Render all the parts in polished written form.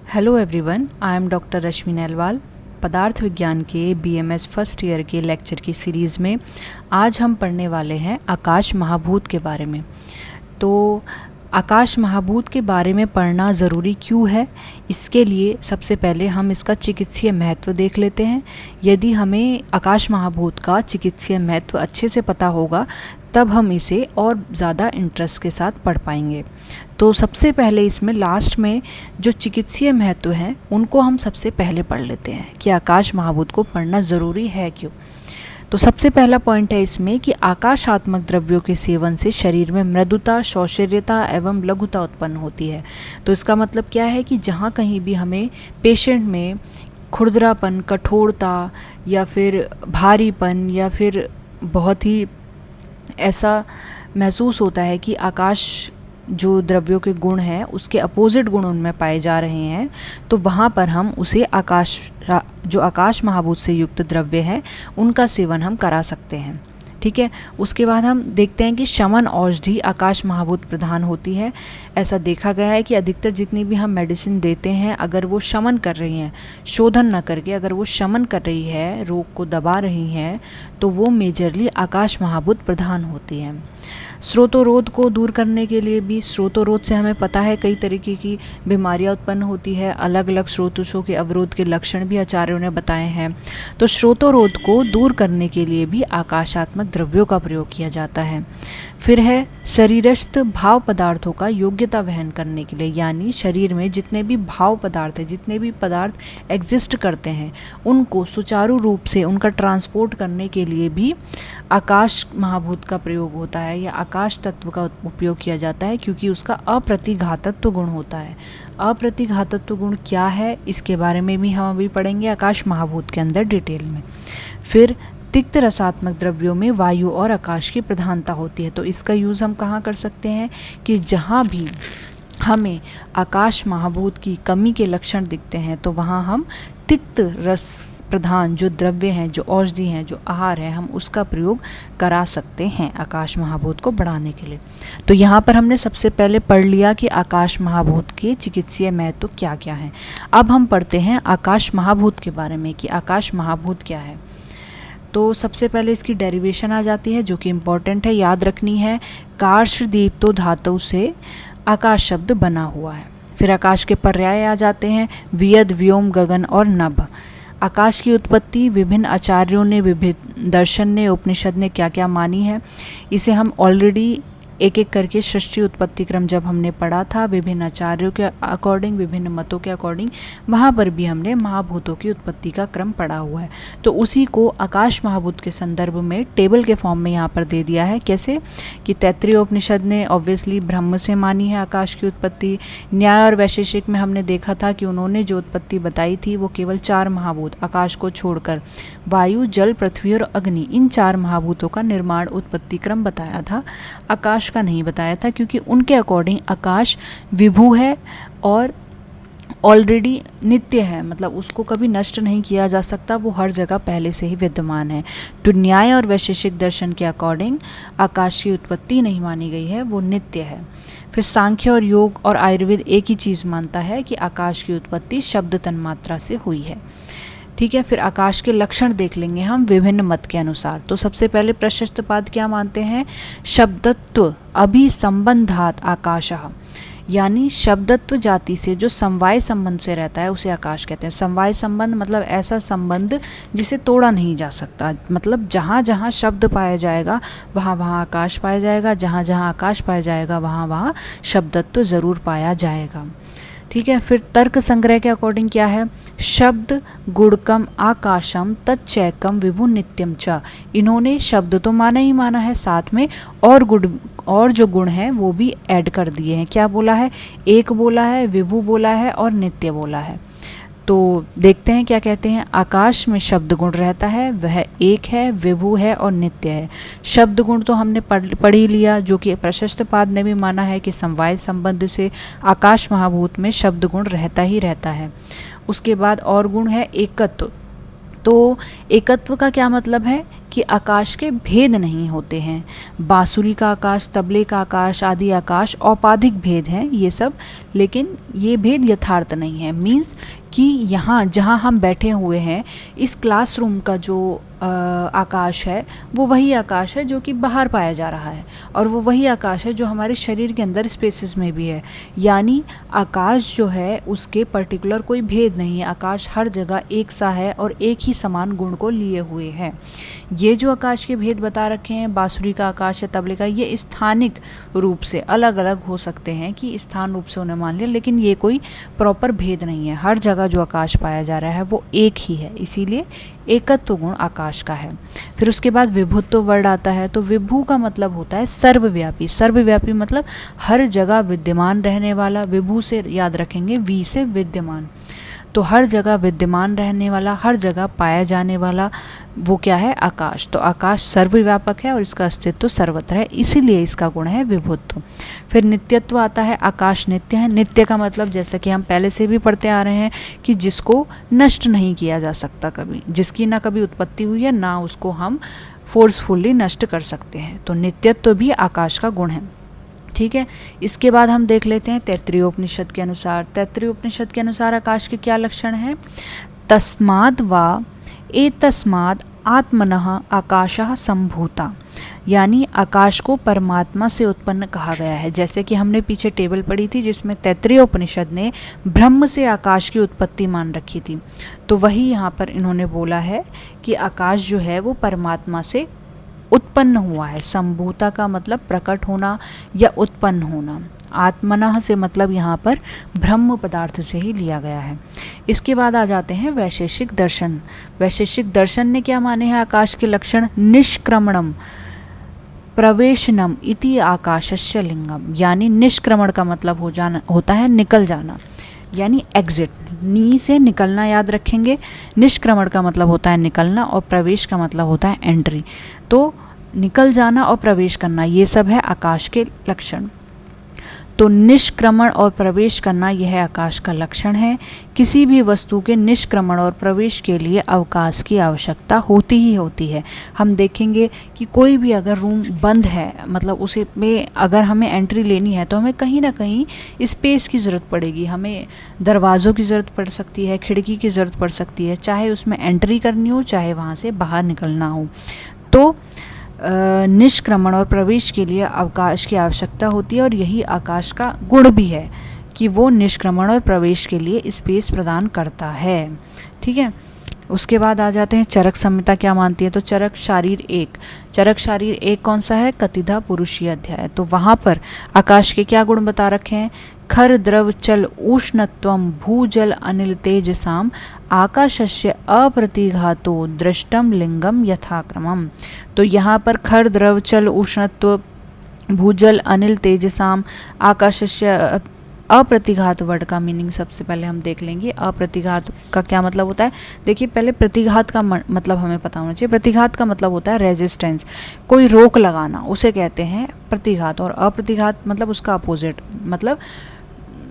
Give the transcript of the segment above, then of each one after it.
Hello everyone, I am doctor Rashmi Nailwal. पदार्थ विज्ञान के बीएमएस फर्स्ट ईयर के लेक्चर की सीरीज़ में आज हम पढ़ने वाले हैं आकाश महाभूत के बारे में। तो आकाश महाभूत के बारे में पढ़ना ज़रूरी क्यों है, इसके लिए सबसे पहले हम इसका चिकित्सीय महत्व देख लेते हैं। यदि हमें आकाश महाभूत का चिकित्सीय महत्व अच्छे से पता होगा तब हम इसे और ज़्यादा इंटरेस्ट के साथ पढ़ पाएंगे। तो सबसे पहले इसमें लास्ट में जो चिकित्सीय महत्व हैं उनको हम सबसे पहले पढ़ लेते हैं कि आकाश महाभूत को पढ़ना ज़रूरी है क्यों। तो सबसे पहला पॉइंट है इसमें कि आकाशात्मक द्रव्यों के सेवन से शरीर में मृदुता, सौशर्यता एवं लघुता उत्पन्न होती है। तो इसका मतलब क्या है कि जहाँ कहीं भी हमें पेशेंट में खुरदरापन, कठोरता या फिर भारीपन या फिर बहुत ही ऐसा महसूस होता है कि आकाश जो द्रव्यों के गुण हैं उसके अपोजिट गुण उनमें पाए जा रहे हैं, तो वहाँ पर हम उसे जो आकाश महाभूत से युक्त द्रव्य हैं उनका सेवन हम करा सकते हैं। ठीक है, उसके बाद हम देखते हैं कि शमन औषधि आकाश महाभूत प्रधान होती है। ऐसा देखा गया है कि अधिकतर जितनी भी हम मेडिसिन देते हैं अगर वो शमन कर रही हैं, शोधन न करके अगर वो शमन कर रही है, रोग को दबा रही हैं, तो वो मेजरली आकाश महाभूत प्रधान होती हैं। स्रोतोरोध को दूर करने के लिए भी, स्रोतोरोध से हमें पता है कई तरीके की बीमारियां उत्पन्न होती है, अलग अलग स्रोतों के अवरोध के लक्षण भी आचार्यों ने बताए हैं। तो स्रोतोरोध को दूर करने के लिए भी आकाशात्मक द्रव्यों का प्रयोग किया जाता है। फिर है शरीरस्थ भाव पदार्थों का योग्यता वहन करने के लिए, यानी शरीर में जितने भी भाव पदार्थ हैं, जितने भी पदार्थ एग्जिस्ट करते हैं उनको सुचारू रूप से उनका ट्रांसपोर्ट करने के लिए भी आकाश महाभूत का प्रयोग होता है या आकाश तत्व का उपयोग किया जाता है, क्योंकि उसका अप्रतिघातत्व गुण होता है। अप्रतिघातत्व गुण क्या है इसके बारे में भी हम अभी पढ़ेंगे आकाश महाभूत के अंदर डिटेल में। फिर तिक्त रसात्मक द्रव्यों में वायु और आकाश की प्रधानता होती है। तो इसका यूज़ हम कहाँ कर सकते हैं कि जहाँ भी हमें आकाश महाभूत की कमी के लक्षण दिखते हैं तो वहाँ हम तिक्त रस प्रधान जो द्रव्य हैं, जो औषधि हैं, जो आहार है, हम उसका प्रयोग करा सकते हैं आकाश महाभूत को बढ़ाने के लिए। तो यहाँ पर हमने सबसे पहले पढ़ लिया कि आकाश महाभूत के चिकित्सीय महत्व क्या क्या हैं। अब हम पढ़ते हैं आकाश महाभूत के बारे में कि आकाश महाभूत क्या है। तो सबसे पहले इसकी डेरिवेशन आ जाती है जो कि इम्पॉर्टेंट है, याद रखनी है। कार्ष दीप्तो धातु से आकाश शब्द बना हुआ है। फिर आकाश के पर्याय आ जाते हैं वियद, व्योम, गगन और नभ। आकाश की उत्पत्ति विभिन्न आचार्यों ने, विभिन्न दर्शन ने, उपनिषद ने क्या क्या मानी है, इसे हम ऑलरेडी एक एक करके सृष्टि उत्पत्ति क्रम जब हमने पढ़ा था विभिन्न आचार्यों के अकॉर्डिंग, विभिन्न मतों के अकॉर्डिंग, वहाँ पर भी हमने महाभूतों की उत्पत्ति का क्रम पढ़ा हुआ है। तो उसी को आकाश महाभूत के संदर्भ में टेबल के फॉर्म में यहाँ पर दे दिया है। कैसे कि तैत्तिरीय उपनिषद ने ऑब्वियसली ब्रह्म से मानी है आकाश की उत्पत्ति। न्याय और वैशेषिक में हमने देखा था कि उन्होंने जो उत्पत्ति बताई थी वो केवल 4 महाभूत, आकाश को छोड़कर वायु, जल, पृथ्वी और अग्नि, इन 4 महाभूतों का निर्माण उत्पत्ति क्रम बताया था, आकाश का नहीं बताया था, क्योंकि उनके अकॉर्डिंग आकाश विभू है और ऑलरेडी नित्य है, मतलब उसको कभी नष्ट नहीं किया जा सकता, वो हर जगह पहले से ही विद्यमान है। तो न्याय और वैशेषिक दर्शन के अकॉर्डिंग आकाश की उत्पत्ति नहीं मानी गई है, वो नित्य है। फिर सांख्य और योग और आयुर्वेद एक ही चीज़ मानता है कि आकाश की उत्पत्ति शब्द तन्मात्रा से हुई है। ठीक है, फिर आकाश के लक्षण देख लेंगे हम विभिन्न मत के अनुसार। तो सबसे पहले प्रशस्तपाद क्या मानते हैं, शब्दत्व अभिसंबंधात आकाशः, यानी शब्दत्व जाति से जो समवाय संबंध से रहता है उसे आकाश कहते हैं। समवाय संबंध मतलब ऐसा संबंध जिसे तोड़ा नहीं जा सकता, मतलब जहाँ जहाँ शब्द पाया जाएगा वहाँ वहाँ आकाश पाया जाएगा, जहाँ जहाँ आकाश पाया जाएगा वहाँ वहाँ शब्दत्व ज़रूर पाया जाएगा। ठीक है, फिर तर्क संग्रह के अकॉर्डिंग क्या है, शब्द गुणकम आकाशम तच्चैकम विभु नित्यम च। इन्होंने शब्द तो माना ही माना है, साथ में और जो गुण हैं वो भी ऐड कर दिए हैं। क्या बोला है, एक बोला है, विभु बोला है और नित्य बोला है। तो देखते हैं क्या कहते हैं। आकाश में शब्द गुण रहता है, वह एक है, विभु है और नित्य है। शब्द गुण तो हमने पढ़ ही लिया, जो कि प्रशस्तपाद ने भी माना है कि समवाय संबंध से आकाश महाभूत में शब्द गुण रहता ही रहता है। उसके बाद और गुण है एकत्व। तो एकत्व का क्या मतलब है कि आकाश के भेद नहीं होते हैं। बांसुरी का आकाश, तबले का आकाश आदि आकाश औपाधिक भेद हैं ये सब, लेकिन ये भेद यथार्थ नहीं है। मीन्स कि यहाँ जहाँ हम बैठे हुए हैं, इस क्लासरूम का जो आकाश है वो वही आकाश है जो कि बाहर पाया जा रहा है, और वो वही आकाश है जो हमारे शरीर के अंदर स्पेसेस में भी है। यानी आकाश जो है उसके पर्टिकुलर कोई भेद नहीं है, आकाश हर जगह एक सा है और एक ही समान गुण को लिए हुए है। ये जो आकाश के भेद बता रखे हैं, बांसुरी का आकाश या तबले का, ये स्थानिक रूप से अलग अलग हो सकते हैं कि स्थान रूप से उन्हें मान लिया, लेकिन ये कोई प्रॉपर भेद नहीं है। हर जगह जो आकाश पाया जा रहा है वो एक ही है, इसीलिए एकत्व गुण आकाश का है। फिर उसके बाद विभुत्व वर्ड आता है। तो विभु का मतलब होता है सर्वव्यापी। सर्वव्यापी मतलब हर जगह विद्यमान रहने वाला। विभु से याद रखेंगे, वी से विद्यमान, तो हर जगह विद्यमान रहने वाला, हर जगह पाया जाने वाला, वो क्या है? आकाश। तो आकाश सर्वव्यापक है और इसका अस्तित्व सर्वत्र है, इसीलिए इसका गुण है विभुत्व। फिर नित्यत्व आता है। आकाश नित्य है। नित्य का मतलब जैसा कि हम पहले से भी पढ़ते आ रहे हैं कि जिसको नष्ट नहीं किया जा सकता कभी, जिसकी ना कभी उत्पत्ति हुई है ना उसको हम फोर्सफुली नष्ट कर सकते हैं। तो नित्यत्व भी आकाश का गुण है। ठीक है, इसके बाद हम देख लेते हैं तैत्तिरीयोपनिषद के अनुसार। तैत्तिरीयोपनिषद के अनुसार आकाश के क्या लक्षण हैं? तस्माद् वा एतस्माद् आत्मनः आकाशः सम्भूता, यानी आकाश को परमात्मा से उत्पन्न कहा गया है। जैसे कि हमने पीछे टेबल पढ़ी थी जिसमें तैत्तिरीयोपनिषद ने ब्रह्म से आकाश की उत्पत्ति मान रखी थी, तो वही यहाँ पर इन्होंने बोला है कि आकाश जो है वो परमात्मा से उत्पन्न हुआ है। संभूता का मतलब प्रकट होना या उत्पन्न होना। आत्मनः से मतलब यहाँ पर ब्रह्म पदार्थ से ही लिया गया है। इसके बाद आ जाते हैं वैशेषिक दर्शन। वैशेषिक दर्शन ने क्या माने हैं आकाश के लक्षण? निष्क्रमणम प्रवेशनम इति आकाशस्य लिंगम, यानी निष्क्रमण का मतलब होता है निकल जाना, यानी एग्जिट। नी से निकलना याद रखेंगे। निष्क्रमण का मतलब होता है निकलना और प्रवेश का मतलब होता है एंट्री। तो निकल जाना और प्रवेश करना, ये सब है आकाश के लक्षण। तो निष्क्रमण और प्रवेश करना यह आकाश का लक्षण है। किसी भी वस्तु के निष्क्रमण और प्रवेश के लिए अवकाश की आवश्यकता होती ही होती है। हम देखेंगे कि कोई भी अगर रूम बंद है, मतलब उसे में अगर हमें एंट्री लेनी है तो हमें कहीं ना कहीं स्पेस की ज़रूरत पड़ेगी। हमें दरवाज़ों की ज़रूरत पड़ सकती है, खिड़की की ज़रूरत पड़ सकती है, चाहे उसमें एंट्री करनी हो चाहे वहाँ से बाहर निकलना हो। तो निष्क्रमण और प्रवेश के लिए अवकाश की आवश्यकता होती है, और यही आकाश का गुण भी है कि वो निष्क्रमण और प्रवेश के लिए स्पेस प्रदान करता है। ठीक है, उसके बाद आ जाते हैं चरक संहिता क्या मानती है। तो चरक शारीर एक। चरक शारीर एक कौन सा है? कतिधा पुरुषीय अध्याय। तो वहाँ पर आकाश के क्या गुण बता रखे हैं? खर द्रव चल उष्णत्वम भूजल अनिल तेजसाम आकाशस्य अप्रतिघातो दृष्टम लिंगम यथाक्रमम। तो यहाँ पर खर द्रव चल उष्णत्व भूजल अनिल तेजसाम आकाशस्य अप्रतिघात वर्ड का मीनिंग सबसे पहले हम देख लेंगे। अप्रतिघात का क्या मतलब होता है? देखिए, पहले प्रतिघात का मतलब हमें पता होना चाहिए। प्रतिघात का मतलब होता है रेजिस्टेंस, कोई रोक लगाना, उसे कहते हैं प्रतिघात। और अप्रतिघात मतलब उसका अपोजिट, मतलब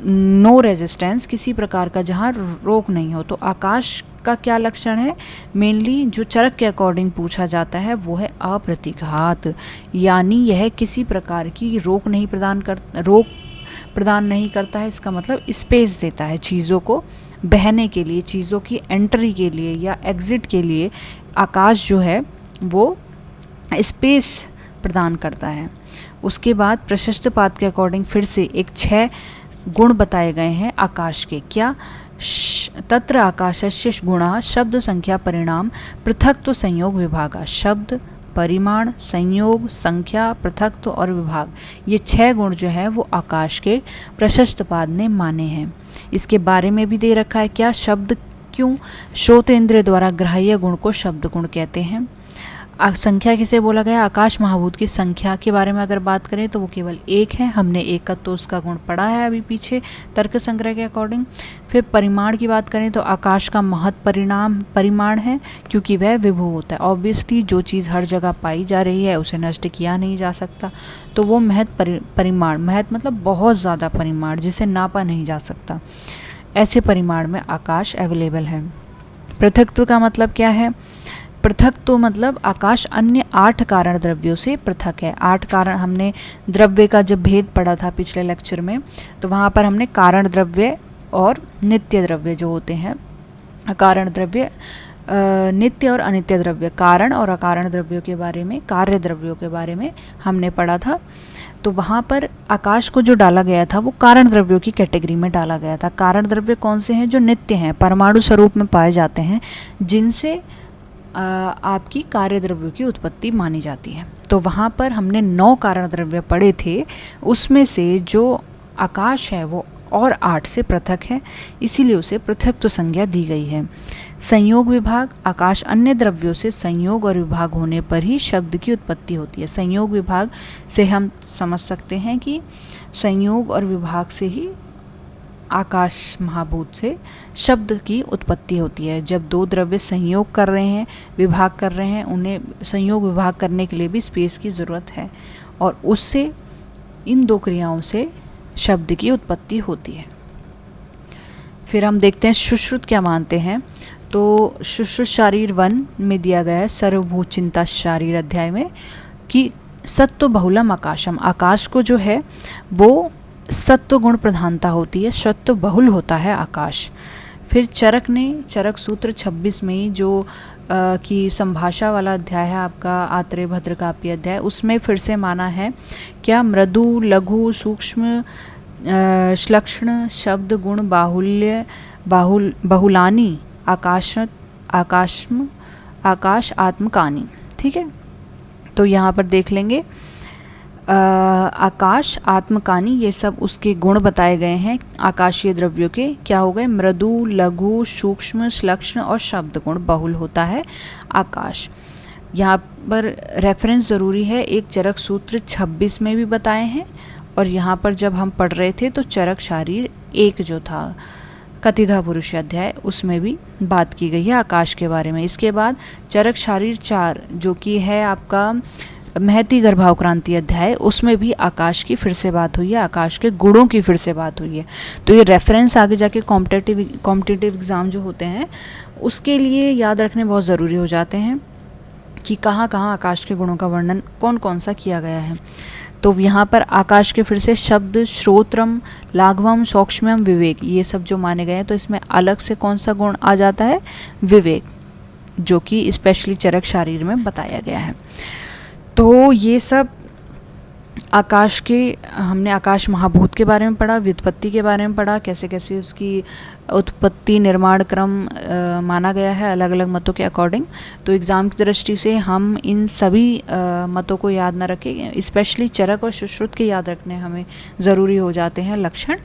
नो रेजिस्टेंस, किसी प्रकार का जहाँ रोक नहीं हो। तो आकाश का क्या लक्षण है? मेनली जो चरक के अकॉर्डिंग पूछा जाता है वो है अप्रतिघात, यानी यह किसी प्रकार की रोक प्रदान नहीं करता है। इसका मतलब स्पेस देता है चीज़ों को बहने के लिए, चीज़ों की एंट्री के लिए या एग्जिट के लिए आकाश जो है वो स्पेस प्रदान करता है। उसके बाद प्रशस्त पाद के अकॉर्डिंग फिर से एक 6 गुण बताए गए हैं आकाश के। क्या? तत्र आकाशस्य गुणा शब्द संख्या परिणाम पृथक्त्व संयोग विभागा। शब्द, परिमाण, संयोग, संख्या, पृथक्त्व और विभाग, ये 6 गुण जो है वो आकाश के प्रशस्त पाद ने माने हैं। इसके बारे में भी दे रखा है। क्या? शब्द क्यों? श्रोत इंद्रिय द्वारा ग्राह्य गुण को शब्द गुण कहते हैं। संख्या किसे बोला गया? आकाश महाभूत की संख्या के बारे में अगर बात करें तो वो केवल 1 है। हमने 1 का तो उसका गुण पढ़ा है अभी पीछे तर्क संग्रह के अकॉर्डिंग। फिर परिमाण की बात करें तो आकाश का महत् परिमाण है, क्योंकि वह विभु होता है। ऑब्वियसली जो चीज़ हर जगह पाई जा रही है उसे नष्ट किया नहीं जा सकता, तो वो महत् परिमाण, महत् मतलब बहुत ज़्यादा परिमाण जिसे नापा नहीं जा सकता, ऐसे परिमाण में आकाश अवेलेबल है। पृथक्त्व का मतलब क्या है? पृथक तो मतलब आकाश अन्य 8 कारण द्रव्यों से पृथक है। 8 कारण, हमने द्रव्य का जब भेद पढ़ा था पिछले लेक्चर में, तो वहाँ पर हमने कारण द्रव्य और नित्य द्रव्य जो होते हैं, कारण द्रव्य, नित्य और अनित्य द्रव्य, कारण और अकारण द्रव्यों के बारे में, कार्य द्रव्यों के बारे में हमने पढ़ा था। तो वहाँ पर आकाश को जो डाला गया था वो कारण द्रव्यों की कैटेगरी में डाला गया था। कारण द्रव्य कौन से हैं? जो नित्य हैं, परमाणु स्वरूप में पाए जाते हैं, जिनसे आपकी कार्य द्रव्यों की उत्पत्ति मानी जाती है। तो वहाँ पर हमने 9 कारण द्रव्य पढ़े थे, उसमें से जो आकाश है वो और 8 से पृथक है, इसीलिए उसे पृथक्त्व संज्ञा दी गई है। संयोग विभाग, आकाश अन्य द्रव्यों से संयोग और विभाग होने पर ही शब्द की उत्पत्ति होती है। संयोग विभाग से हम समझ सकते हैं कि संयोग और विभाग से ही आकाश महाभूत से शब्द की उत्पत्ति होती है। जब 2 द्रव्य संयोग कर रहे हैं, विभाग कर रहे हैं, उन्हें संयोग विभाग करने के लिए भी स्पेस की ज़रूरत है, और उससे, इन 2 क्रियाओं से शब्द की उत्पत्ति होती है। फिर हम देखते हैं सुश्रुत क्या मानते हैं। तो सुश्रुत शारीर 1 में दिया गया है, सर्वभूत चिंता शारीर अध्याय में, कि सत्व बहुलम आकाशम, आकाश को जो है वो सत्व गुण प्रधानता होती है, सत्व बहुल होता है आकाश। फिर चरक ने, चरक सूत्र 26 में ही जो कि संभाषा वाला अध्याय है आपका, आत्रेय भद्रकाव्य अध्याय, उसमें फिर से माना है क्या, मृदु लघु सूक्ष्म श्लक्ष्ण शब्द गुण बाहुल्य बहुलानी आकाश आत्मकानी। ठीक है, तो यहाँ पर देख लेंगे आकाश आत्मकानी, ये सब उसके गुण बताए गए हैं आकाशीय द्रव्यों के। क्या हो गए? मृदु लघु सूक्ष्म श्लक्ष्ण और शब्द गुण बहुल होता है आकाश। यहाँ पर रेफरेंस ज़रूरी है, एक चरक सूत्र 26 में भी बताए हैं, और यहाँ पर जब हम पढ़ रहे थे तो चरक शारीर 1 जो था, कतिधा पुरुष अध्याय, उसमें भी बात की गई है आकाश के बारे में। इसके बाद चरक शारीर 4 जो कि है आपका महती गर्भावक्रांति अध्याय, उसमें भी आकाश की फिर से बात हुई है, आकाश के गुणों की फिर से बात हुई है। तो ये रेफरेंस आगे जाके कॉम्पिटिटिव एग्ज़ाम जो होते हैं उसके लिए याद रखने बहुत ज़रूरी हो जाते हैं कि कहाँ कहाँ आकाश के गुणों का वर्णन कौन कौन सा किया गया है। तो यहाँ पर आकाश के फिर से शब्द श्रोत्रम लाघवम सौक्ष्म्यम विवेक, ये सब जो माने गए हैं, तो इसमें अलग से कौन सा गुण आ जाता है? विवेक, जो कि स्पेशली चरक शारीर में बताया गया है। तो ये सब आकाश के, हमने आकाश महाभूत के बारे में पढ़ा, व्युत्पत्ति के बारे में पढ़ा, कैसे कैसे उसकी उत्पत्ति निर्माण क्रम माना गया है अलग अलग मतों के अकॉर्डिंग। तो एग्ज़ाम की दृष्टि से हम इन सभी मतों को याद न रखें, स्पेशली चरक और सुश्रुत के याद रखने हमें ज़रूरी हो जाते हैं लक्षण।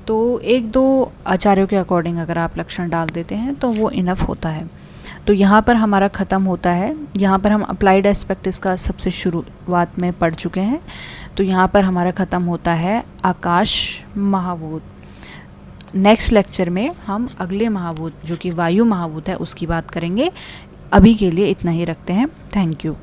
तो 1-2 आचार्यों के अकॉर्डिंग अगर आप लक्षण डाल देते हैं तो वो इनफ होता है। तो यहाँ पर हमारा ख़त्म होता है। यहाँ पर हम अप्लाइड एस्पेक्ट इसका सबसे शुरुआत में पढ़ चुके हैं। तो यहाँ पर हमारा ख़त्म होता है आकाश महाभूत। नेक्स्ट लेक्चर में हम अगले महाभूत जो कि वायु महाभूत है उसकी बात करेंगे। अभी के लिए इतना ही रखते हैं। Thank you.